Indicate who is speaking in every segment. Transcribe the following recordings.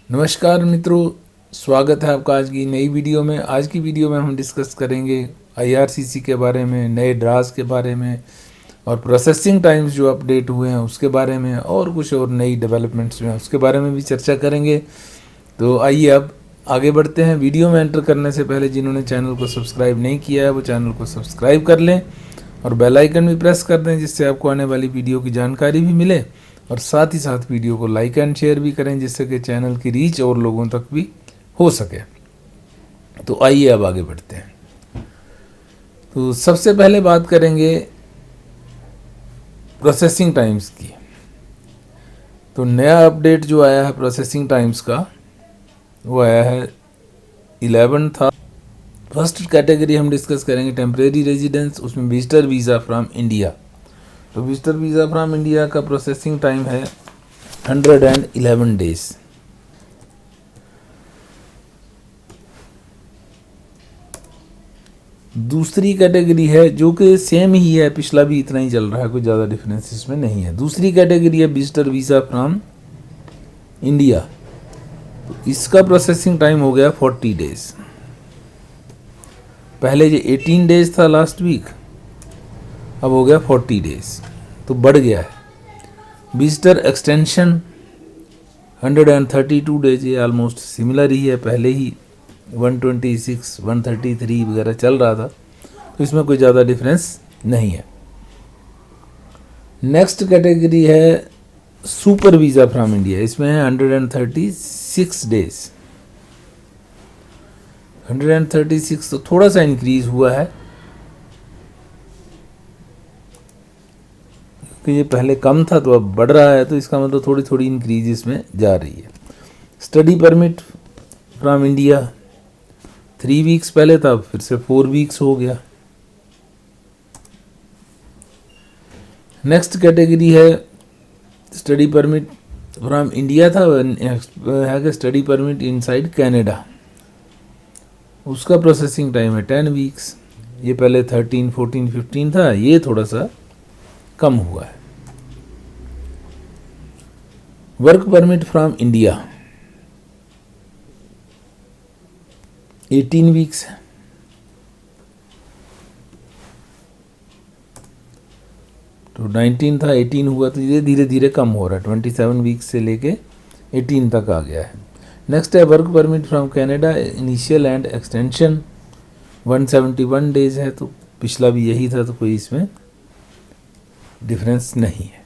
Speaker 1: नमस्कार मित्रों, स्वागत है आपका आज की नई वीडियो में। आज की वीडियो में हम डिस्कस करेंगे आईआरसीसी के बारे में, नए ड्रास के बारे में और प्रोसेसिंग टाइम्स जो अपडेट हुए हैं उसके बारे में, और कुछ और नई डेवलपमेंट्स जो हैं उसके बारे में भी चर्चा करेंगे। तो आइए अब आगे बढ़ते हैं। वीडियो में एंटर करने से पहले जिन्होंने चैनल को सब्सक्राइब नहीं किया है वो चैनल को सब्सक्राइब कर लें और बेल आइकन भी प्रेस कर दें, जिससे आपको आने वाली वीडियो की जानकारी भी मिले, और साथ ही साथ वीडियो को लाइक एंड शेयर भी करें, जिससे कि चैनल की रीच और लोगों तक भी हो सके। तो आइए अब आगे बढ़ते हैं। तो सबसे पहले बात करेंगे प्रोसेसिंग टाइम्स की। तो नया अपडेट जो आया है प्रोसेसिंग टाइम्स का वो आया है 11 था। फर्स्ट कैटेगरी हम डिस्कस करेंगे टेम्परेरी रेजिडेंस, उसमें विजिटर वीज़ा फ्रॉम इंडिया। तो विजिटर वीज़ा फ्रॉम इंडिया का प्रोसेसिंग टाइम है 111 डेज। दूसरी कैटेगरी है जो कि सेम ही है, पिछला भी इतना ही चल रहा है, कोई ज़्यादा डिफरेंस इसमें नहीं है। दूसरी कैटेगरी है विजिटर वीज़ा फ्रॉम इंडिया। तो इसका प्रोसेसिंग टाइम हो गया 40 डेज। पहले जो 18 डेज था लास्ट वीक, अब हो गया 40 डेज, तो बढ़ गया है। विजिटर एक्सटेंशन 132 डेज, ये ऑलमोस्ट सिमिलर ही है, पहले ही 126, 133 वगैरह चल रहा था, तो इसमें कोई ज़्यादा डिफरेंस नहीं है। नेक्स्ट कैटेगरी है सुपर वीज़ा फ्रॉम इंडिया, इसमें है 136 डेज। 136 तो थोड़ा सा इंक्रीज हुआ है, क्योंकि ये पहले कम था तो अब बढ़ रहा है, तो इसका मतलब थोड़ी थोड़ी इंक्रीज इसमें जा रही है। Study permit from India 3 weeks पहले था, फिर से 4 वीक्स हो गया। नेक्स्ट कैटेगरी है स्टडी परमिट फ्रॉम इंडिया था, है कि स्टडी परमिट इनसाइड कनाडा, उसका प्रोसेसिंग टाइम है 10 वीक्स। ये पहले 13, 14, 15 था, ये थोड़ा सा कम हुआ है। Work permit from India 18 weeks है। तो 19 था, 18 हुआ, तो ये धीरे धीरे कम हो रहा है, 27 वीक्स से लेके 18 तक आ गया है। नेक्स्ट है work permit from Canada initial and extension 171 days है, तो पिछला भी यही था, तो कोई इसमें डिफरेंस नहीं है।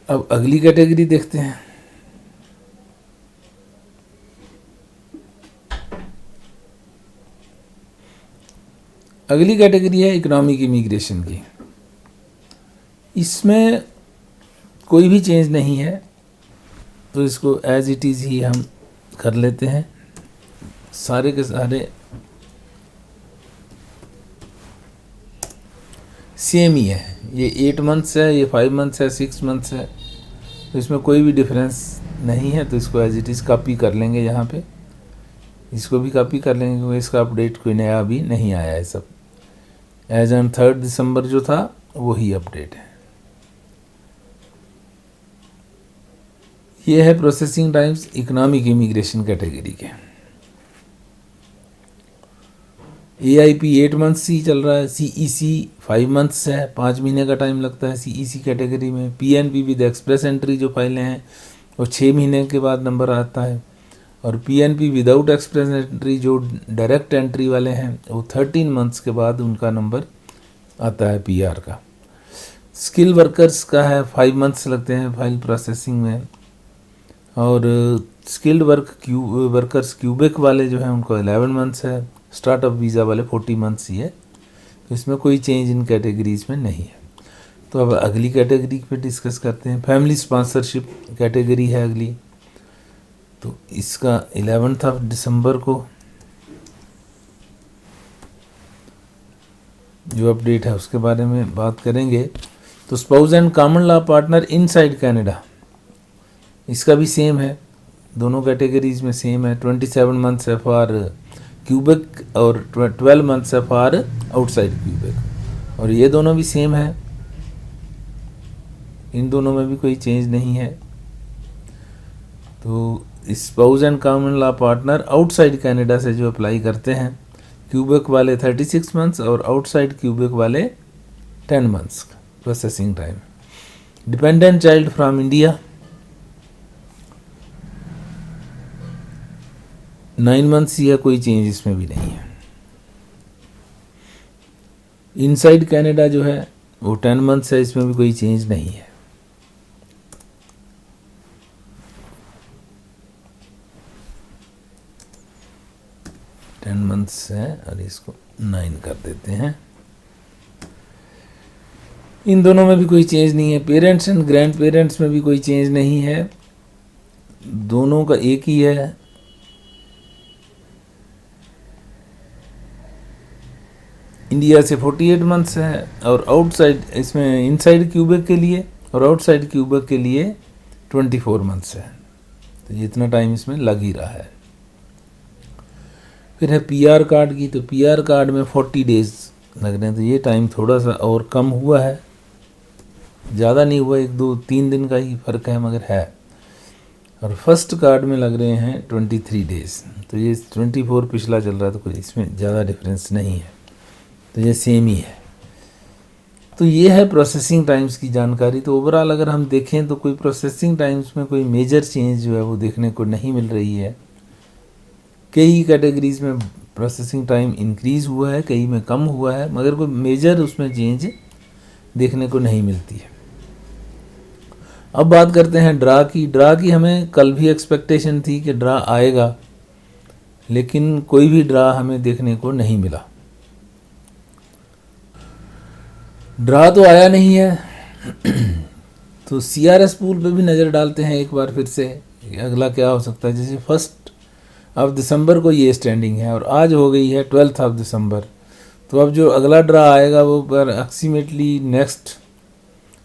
Speaker 1: अब अगली कैटेगरी देखते हैं। अगली कैटेगरी है इकोनॉमिक इमिग्रेशन की। इसमें कोई भी चेंज नहीं है, तो इसको एज इट इज़ ही हम कर लेते हैं। सारे के सारे सेम ही है, ये 8 मंथ्स है, ये 5 मंथ्स है, 6 मंथ्स है, तो इसमें कोई भी डिफरेंस नहीं है। तो इसको एज इट इज़ कॉपी कर लेंगे, यहाँ पे इसको भी कॉपी कर लेंगे, क्योंकि इसका अपडेट कोई नया अभी नहीं आया है। सब एज ऑन 3 दिसंबर जो था वही अपडेट है। ये है processing times economic immigration category के। AIP 8 मंथ्स ही चल रहा है, CEC 5 मंथ्स है, 5 महीने का टाइम लगता है CEC कैटेगरी में। PNP विद एक्सप्रेस एंट्री जो फाइलें हैं वो 6 महीने के बाद नंबर आता है, और PNP विदाउट एक्सप्रेस एंट्री जो डायरेक्ट एंट्री वाले हैं वो 13 मंथ्स के बाद उनका नंबर आता है PR का। स्किल वर्कर्स का है 5 मंथ्स लगते हैं फाइल प्रोसेसिंग में, और स्किल्ड वर्कर्स क्यूबेक वाले जो हैं उनको 11 मंथ्स है। स्टार्टअप वीज़ा वाले 40 मंथ्स ही है, तो इसमें कोई चेंज इन कैटेगरीज में नहीं है। तो अब अगली कैटेगरी पे डिस्कस करते हैं। फैमिली स्पॉन्सरशिप कैटेगरी है अगली। तो इसका 11 दिसंबर को जो अपडेट है उसके बारे में बात करेंगे। तो spouse and common law partner inside Canada, इसका भी सेम है, दोनों कैटेगरीज में सेम है। 27 मंथ्स है फॉर क्यूबेक और 12 मंथ्स है फॉर आउटसाइड क्यूबेक, और ये दोनों भी सेम है, इन दोनों में भी कोई चेंज नहीं है। तो spouse and common law partner outside Canada से जो अप्लाई करते हैं, क्यूबेक वाले 36 मंथ्स और आउटसाइड क्यूबेक वाले 10 months processing time. Dependent child from India 9 months या कोई चेंज इसमें भी नहीं है। इनसाइड कनाडा जो है वो 10 मंथ्स है, इसमें भी कोई चेंज नहीं है। मंथ्स है और इसको 9 कर देते हैं। इन दोनों में भी कोई चेंज नहीं है। पेरेंट्स एंड ग्रैंड पेरेंट्स में भी कोई चेंज नहीं है, दोनों का एक ही है। इंडिया से 48 मंथ्स है और आउटसाइड इसमें इनसाइड क्यूबेक के लिए और आउटसाइड क्यूबेक के लिए 24 मंथ्स है। तो ये इतना टाइम इसमें लग ही रहा है। फिर है पीआर कार्ड की, तो पीआर कार्ड में 40 डेज लग रहे हैं, तो ये टाइम थोड़ा सा और कम हुआ है, ज़्यादा नहीं हुआ, 1-2-3 दिन का ही फ़र्क है मगर है। और फर्स्ट कार्ड में लग रहे हैं 23 डेज, तो ये 24 पिछला चल रहा है, तो कोई इसमें ज़्यादा डिफरेंस नहीं है, तो ये सेम ही है। तो ये है प्रोसेसिंग टाइम्स की जानकारी। तो ओवरऑल अगर हम देखें तो कोई प्रोसेसिंग टाइम्स में कोई मेजर चेंज जो है वो देखने को नहीं मिल रही है। कई कैटेगरीज में प्रोसेसिंग टाइम इंक्रीज़ हुआ है, कई में कम हुआ है, मगर कोई मेजर उसमें चेंज देखने को नहीं मिलती है। अब बात करते हैं ड्रा की। ड्रा की हमें कल भी एक्सपेक्टेशन थी कि ड्रा आएगा, लेकिन कोई भी ड्रा हमें देखने को नहीं मिला। ड्रा तो आया नहीं है। तो सीआरएस पूल पे भी नज़र डालते हैं एक बार फिर से, अगला क्या हो सकता है। जैसे 1 दिसंबर को ये स्टैंडिंग है और आज हो गई है 12 दिसंबर, तो अब जो अगला ड्रा आएगा वो पर अक्सीमेटली नेक्स्ट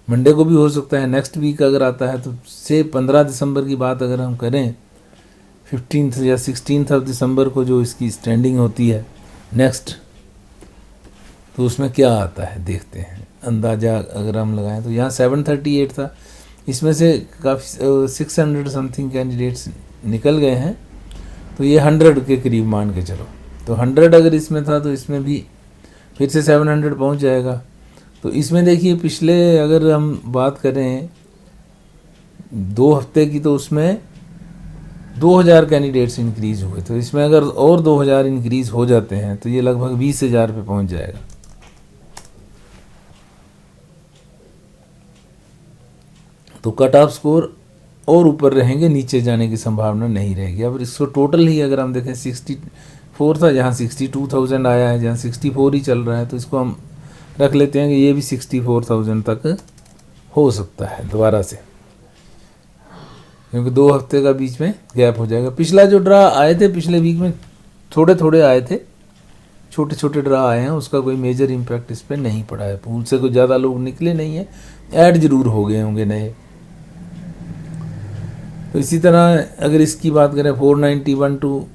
Speaker 1: मंडे को भी हो सकता है, नेक्स्ट वीक अगर आता है तो से 15 दिसंबर की बात अगर हम करें, 15 या 16 दिसंबर को जो इसकी स्टैंडिंग होती है नेक्स्ट, तो उसमें क्या आता है देखते हैं। अंदाज़ा अगर हम लगाएं तो यहाँ 738 था, इसमें से काफ़ी 600 समथिंग कैंडिडेट्स निकल गए हैं, तो ये 100 के करीब मान के चलो। तो 100 अगर इसमें था तो इसमें भी फिर से 700 पहुंच जाएगा। तो इसमें देखिए पिछले अगर हम बात करें 2 हफ्ते की, तो उसमें 2000 कैंडिडेट्स इंक्रीज़ हुए, तो इसमें अगर और 2000 इंक्रीज़ हो जाते हैं तो ये लगभग 20,000 पे पहुंच जाएगा। तो कट ऑफ स्कोर और ऊपर रहेंगे, नीचे जाने की संभावना नहीं रहेगी। अब इसको टोटल ही अगर हम देखें 64 था, जहाँ 62,000 आया है, जहाँ 64 ही चल रहा है, तो इसको हम रख लेते हैं कि ये भी 64,000 तक हो सकता है दोबारा से, क्योंकि 2 हफ्ते का बीच में गैप हो जाएगा। पिछला जो ड्रा आए थे पिछले वीक में थोड़े थोड़े आए थे, छोटे छोटे ड्रा आए हैं, उसका कोई मेजर इम्पैक्ट इस पर नहीं पड़ा है। पूल से कोई ज़्यादा लोग निकले नहीं है, ऐड जरूर हो गए होंगे नए। तो इसी तरह अगर इसकी बात करें 491 टू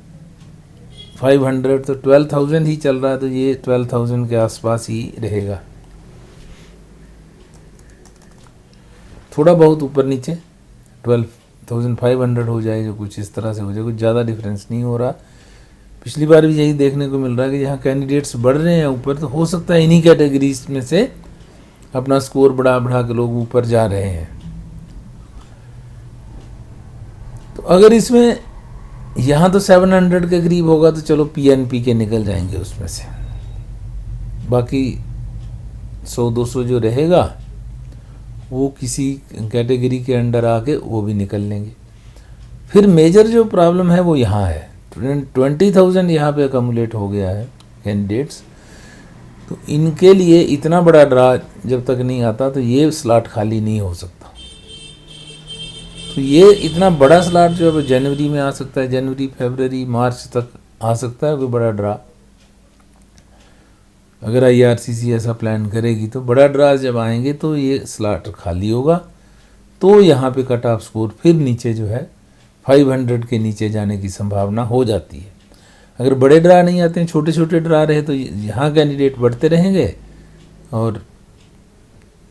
Speaker 1: 500, तो 12,000 ही चल रहा है, तो ये 12,000 के आसपास ही रहेगा। थोड़ा बहुत ऊपर नीचे 12,500 हो जाएगा, कुछ इस तरह से हो जाएगा, कुछ ज़्यादा डिफरेंस नहीं हो रहा। पिछली बार भी यही देखने को मिल रहा है कि यहाँ कैंडिडेट्स बढ़ रहे हैं ऊपर, तो हो सकता है इन्हीं कैटेगरीज में से अपना स्कोर बढ़ा बढ़ा के लोग ऊपर जा रहे हैं। तो अगर इसमें यहाँ तो 700 के करीब होगा तो चलो पीएनपी के निकल जाएंगे उसमें से, बाकी 100-200 जो रहेगा वो किसी कैटेगरी के अंडर आके वो भी निकल लेंगे। फिर मेजर जो प्रॉब्लम है वो यहाँ है, 20,000 यहाँ पे अकमुलेट हो गया है कैंडिडेट्स, तो इनके लिए इतना बड़ा ड्रा जब तक नहीं आता तो ये स्लॉट खाली नहीं हो सकता। तो ये इतना बड़ा स्लॉट जो है जनवरी में आ सकता है, जनवरी फरवरी मार्च तक आ सकता है कोई बड़ा ड्रा। अगर आईआरसीसी ऐसा प्लान करेगी तो बड़ा ड्रा जब आएंगे तो ये स्लॉट खाली होगा, तो यहाँ पे कट ऑफ स्कोर फिर नीचे जो है 500 के नीचे जाने की संभावना हो जाती है। अगर बड़े ड्रा नहीं आते हैं, छोटे छोटे ड्रा रहे, तो यहाँ कैंडिडेट बढ़ते रहेंगे और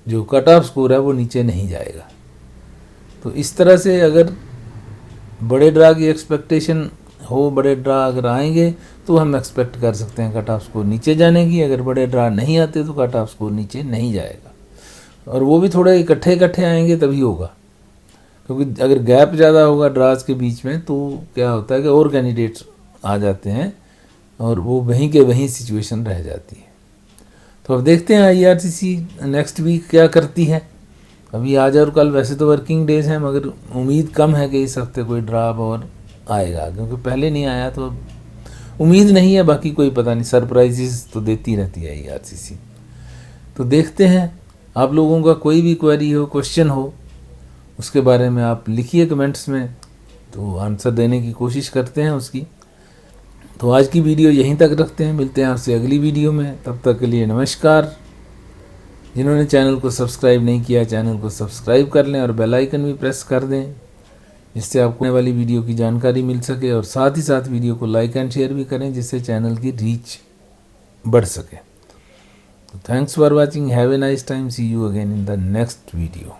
Speaker 1: जो कट ऑफ स्कोर है वो नीचे नहीं जाएगा। तो इस तरह से अगर बड़े ड्रा की एक्सपेक्टेशन हो, बड़े ड्रा अगर आएंगे तो हम एक्सपेक्ट कर सकते हैं कट ऑफ स्कोर नीचे जाने की। अगर बड़े ड्रा नहीं आते तो कट ऑफ स्कोर नीचे नहीं जाएगा, और वो भी थोड़े इकट्ठे इकट्ठे आएंगे तभी होगा, क्योंकि अगर गैप ज़्यादा होगा ड्राज के बीच में तो क्या होता है कि और कैंडिडेट्स आ जाते हैं और वो वहीं के वहीं सिचुएशन रह जाती है। तो अब देखते हैं IRCC नेक्स्ट वीक क्या करती है। अभी आज और कल वैसे तो वर्किंग डेज हैं, मगर उम्मीद कम है कि इस हफ्ते कोई ड्राप और आएगा, क्योंकि पहले नहीं आया तो उम्मीद नहीं है। बाकी कोई पता नहीं, सरप्राइजेस तो देती रहती है IRCC। तो देखते हैं, आप लोगों का कोई भी क्वेरी हो, क्वेश्चन हो, उसके बारे में आप लिखिए कमेंट्स में, तो आंसर देने की कोशिश करते हैं उसकी। तो आज की वीडियो यहीं तक रखते हैं, मिलते हैं आपसे अगली वीडियो में। तब तक के लिए नमस्कार। जिन्होंने चैनल को सब्सक्राइब नहीं किया, चैनल को सब्सक्राइब कर लें और बेल आइकन भी प्रेस कर दें, जिससे आपको आने वाली वीडियो की जानकारी मिल सके। और साथ ही साथ वीडियो को लाइक एंड शेयर भी करें, जिससे चैनल की रीच बढ़ सके। तो thanks for watching, have a nice time, see you again in the next video.